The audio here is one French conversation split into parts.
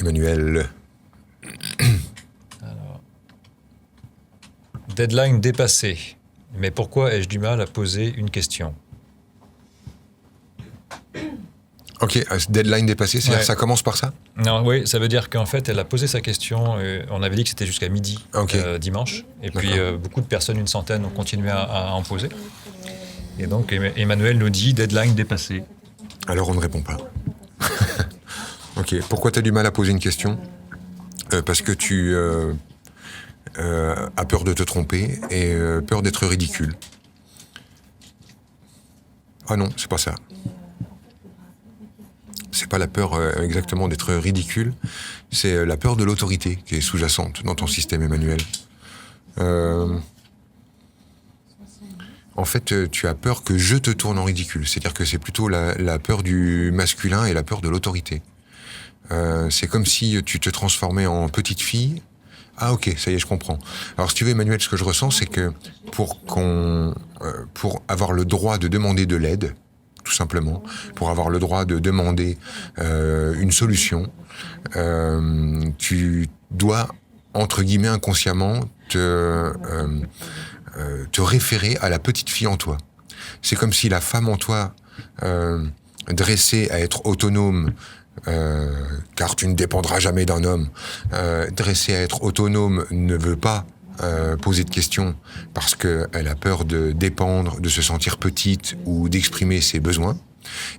Emmanuel. Alors, deadline dépassé. Mais pourquoi ai-je du mal à poser une question? Ok, deadline dépassé, c'est-à-dire que ça commence par ça? Non, oui, ça veut dire qu'en fait, elle a posé sa question. On avait dit que c'était jusqu'à midi dimanche. Et puis, beaucoup de personnes, une centaine, ont continué à en poser. Et donc, Emmanuel nous dit deadline dépassé. Alors, on ne répond pas. Ok, pourquoi tu as du mal à poser une question? Parce que tu as peur de te tromper et peur d'être ridicule. Ah non, c'est pas ça. C'est pas la peur exactement d'être ridicule, c'est la peur de l'autorité qui est sous-jacente dans ton système, Emmanuel. En fait, tu as peur que je te tourne en ridicule. C'est-à-dire que c'est plutôt la peur du masculin et la peur de l'autorité. C'est comme si tu te transformais en petite fille. Ah ok, ça y est, je comprends. Alors si tu veux, Emmanuel, ce que je ressens, c'est que pour avoir le droit de demander de l'aide, tout simplement, pour avoir le droit de demander une solution, tu dois, entre guillemets, inconsciemment, te référer à la petite fille en toi. C'est comme si la femme en toi, dressée à être autonome, car tu ne dépendras jamais d'un homme, dressée à être autonome ne veut pas poser de questions parce qu'elle a peur de dépendre, de se sentir petite ou d'exprimer ses besoins,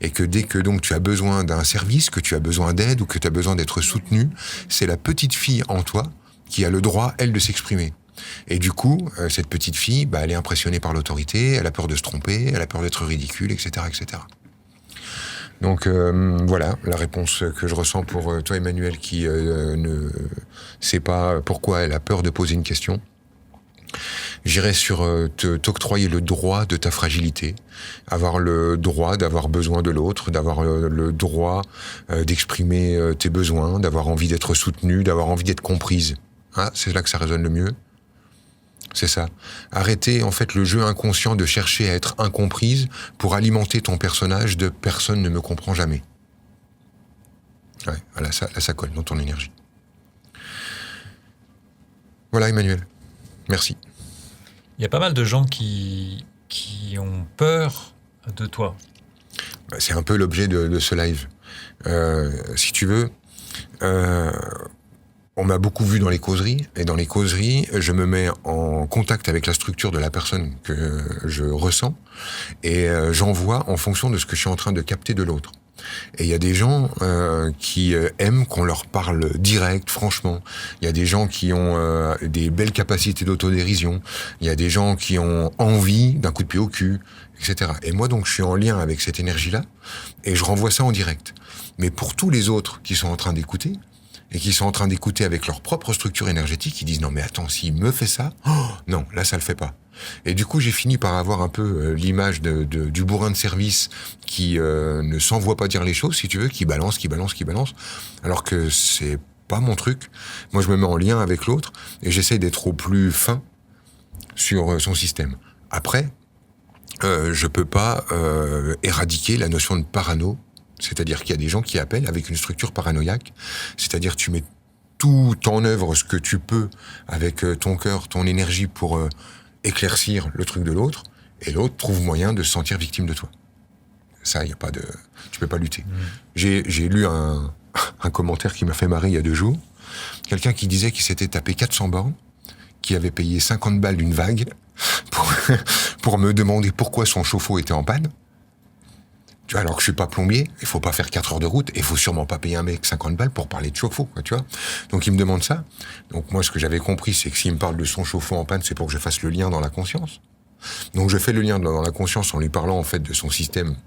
et que dès que donc tu as besoin d'un service, que tu as besoin d'aide ou que tu as besoin d'être soutenu, c'est la petite fille en toi qui a le droit, elle, de s'exprimer. Et du coup, cette petite fille, elle est impressionnée par l'autorité, elle a peur de se tromper, elle a peur d'être ridicule, etc., etc. Donc voilà la réponse que je ressens pour toi, Emmanuel, qui ne sait pas pourquoi elle a peur de poser une question. J'irais sur t'octroyer le droit de ta fragilité, avoir le droit d'avoir besoin de l'autre, d'avoir le droit d'exprimer tes besoins, d'avoir envie d'être soutenu, d'avoir envie d'être comprise. Ah, c'est là que ça résonne le mieux. C'est ça. Arrêter en fait le jeu inconscient de chercher à être incomprise pour alimenter ton personnage de personne ne me comprend jamais. Ouais, là ça colle dans ton énergie. Voilà, Emmanuel. Merci. Il y a pas mal de gens qui ont peur de toi. C'est un peu l'objet de ce live. Si tu veux, on m'a beaucoup vu dans les causeries, et dans les causeries, je me mets en contact avec la structure de la personne que je ressens, et j'envoie en fonction de ce que je suis en train de capter de l'autre. Et il y a des gens qui aiment qu'on leur parle direct, franchement. Il y a des gens qui ont des belles capacités d'autodérision. Il y a des gens qui ont envie d'un coup de pied au cul, etc. Et moi, donc, je suis en lien avec cette énergie-là, et je renvoie ça en direct. Mais pour tous les autres qui sont en train d'écouter, et qui sont en train d'écouter avec leur propre structure énergétique, ils disent « Non mais attends, s'il me fait ça, non, là ça le fait pas ». Et du coup, j'ai fini par avoir un peu l'image du bourrin de service qui ne s'envoie pas dire les choses, si tu veux, qui balance, alors que c'est pas mon truc. Moi, je me mets en lien avec l'autre et j'essaie d'être au plus fin sur son système. Après, je peux pas éradiquer la notion de parano. C'est-à-dire qu'il y a des gens qui appellent avec une structure paranoïaque, c'est-à-dire tu mets tout en œuvre ce que tu peux avec ton cœur, ton énergie pour éclaircir le truc de l'autre, et l'autre trouve moyen de se sentir victime de toi. Ça, il y a pas de... Tu peux pas lutter. J'ai lu un commentaire qui m'a fait marrer il y a 2 jours, quelqu'un qui disait qu'il s'était tapé 400 bornes, qui avait payé 50 balles d'une vague pour me demander pourquoi son chauffe-eau était en panne. Tu vois, alors que je suis pas plombier, il faut pas faire 4 heures de route, et il faut sûrement pas payer un mec 50 balles pour parler de chauffe-eau, quoi, tu vois. Donc il me demande ça. Donc moi, ce que j'avais compris, c'est que s'il me parle de son chauffe-eau en panne, c'est pour que je fasse le lien dans la conscience. Donc je fais le lien dans la conscience en lui parlant, en fait, de son système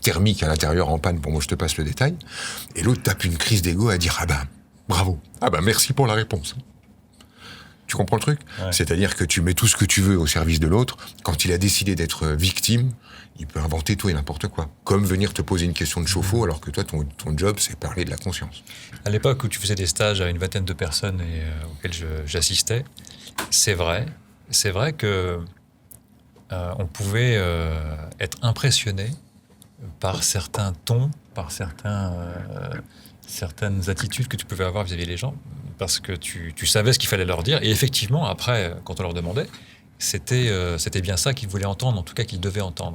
thermique à l'intérieur en panne, pour moi je te passe le détail. Et l'autre tape une crise d'ego à dire « Ah ben, bravo. Ah ben, merci pour la réponse. » Tu comprends le truc ? Ouais. C'est-à-dire que tu mets tout ce que tu veux au service de l'autre. Quand il a décidé d'être victime, il peut inventer tout et n'importe quoi. Comme venir te poser une question de chauffe-eau, alors que toi, ton job, c'est parler de la conscience. À l'époque où tu faisais des stages à une vingtaine de personnes et auxquels j'assistais, c'est vrai que on pouvait être impressionné par certains tons, par certains certaines attitudes que tu pouvais avoir vis-à-vis des gens, parce que tu savais ce qu'il fallait leur dire. Et effectivement, après, quand on leur demandait, c'était bien ça qu'ils voulaient entendre, en tout cas qu'ils devaient entendre.